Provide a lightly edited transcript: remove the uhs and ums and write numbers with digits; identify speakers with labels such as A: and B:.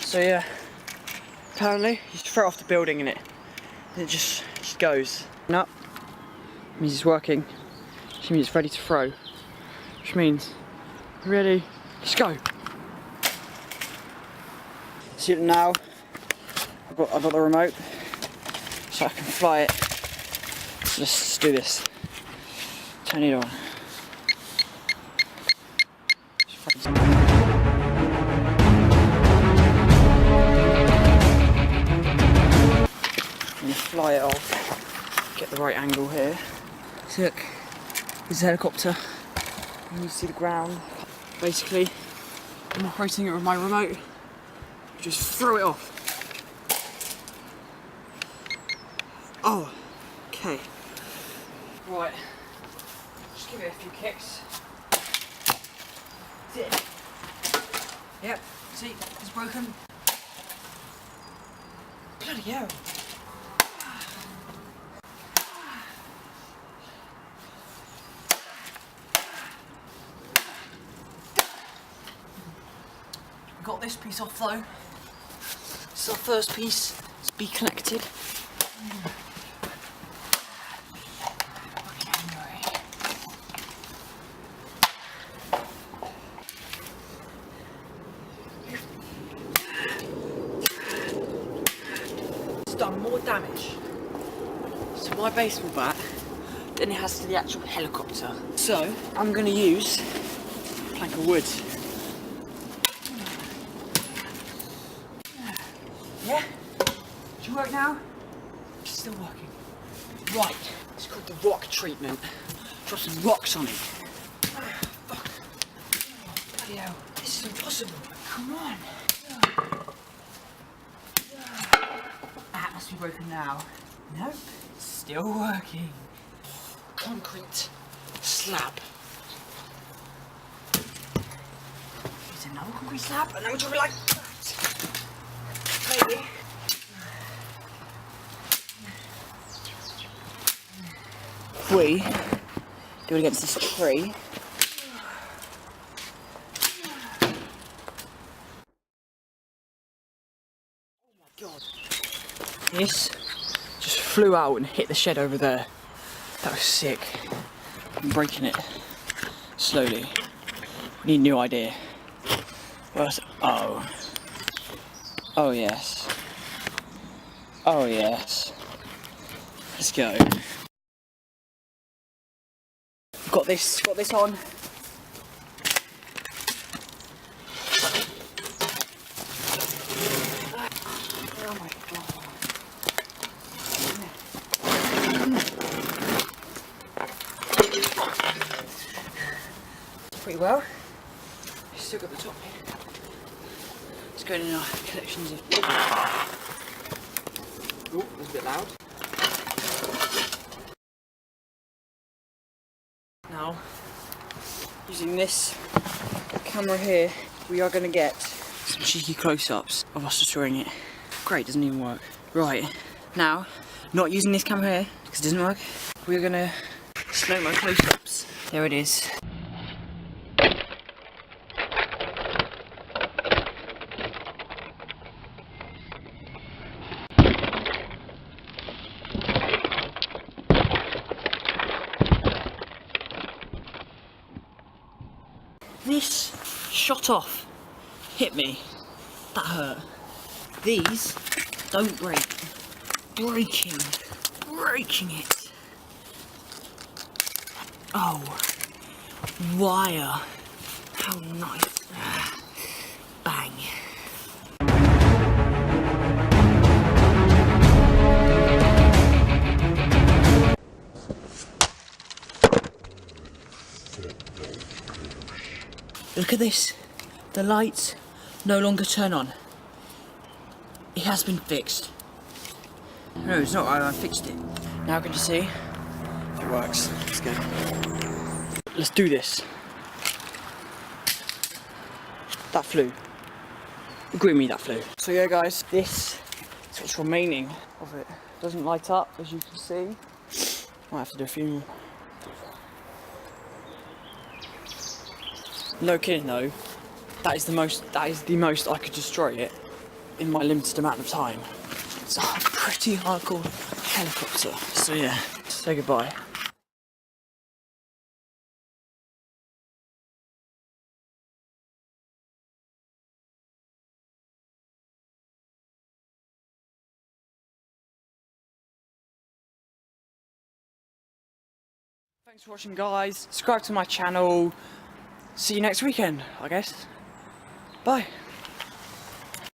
A: So yeah, apparently you just throw it off the building in it, and it just goes. No, means it's working. Which means it's ready to throw. Which means ready, let's go. See it now. I've got the remote, so I can fly it. So let's do this. Turn it on. I'm gonna fly it off. Get the right angle here. See, look, this is a helicopter. And you see the ground. Basically, I'm operating it with my remote. Just throw it off. Oh, okay. Right. Just give it a few kicks. That's it. Yep, see, it's broken. Bloody hell. Got this piece off though. This is our first piece. It's be connected. It's done more damage to my baseball bat than it has to the actual helicopter. So I'm going to use a plank of wood. Yeah? Does it work now? It's still working. Right, it's called the rock treatment. Drop some rocks on it. Fuck. Bloody hell. This is impossible. Come on. That must be broken now. Nope, it's still working. Concrete slab. Here's another concrete slab, and then we'll drop it like that. Maybe. If we do it against this tree. Oh my god. This just flew out and hit the shed over there. That was sick. I'm breaking it slowly. We need a new idea. Where's, oh. Oh yes. Oh yes. Let's go. Got this on. Oh my god. Pretty well. Still got the top here. Let's go in our collections of. Oh, that's a bit loud. Now, using this camera here, we are going to get some cheeky close-ups of us destroying it. Great, doesn't even work. Right, now, not using this camera here, because it doesn't work, we're going to slow my close-ups. There it is. This shot off, hit me, that hurt. These don't break, breaking it. Oh, wire, how nice, bang. Look at this, the lights no longer turn on. It has been fixed. No, it's not, I fixed it. Now can you see? It works, let's go. Let's do this. That flew. Agree with me, that flew. So yeah guys, this is what's remaining of it. Doesn't light up, as you can see. Might have to do a few more. No kidding though, that is the most I could destroy it in my limited amount of time. It's a pretty hardcore helicopter. So yeah, say goodbye. Thanks for watching, guys. Subscribe to my channel. See you next weekend, I guess. Bye.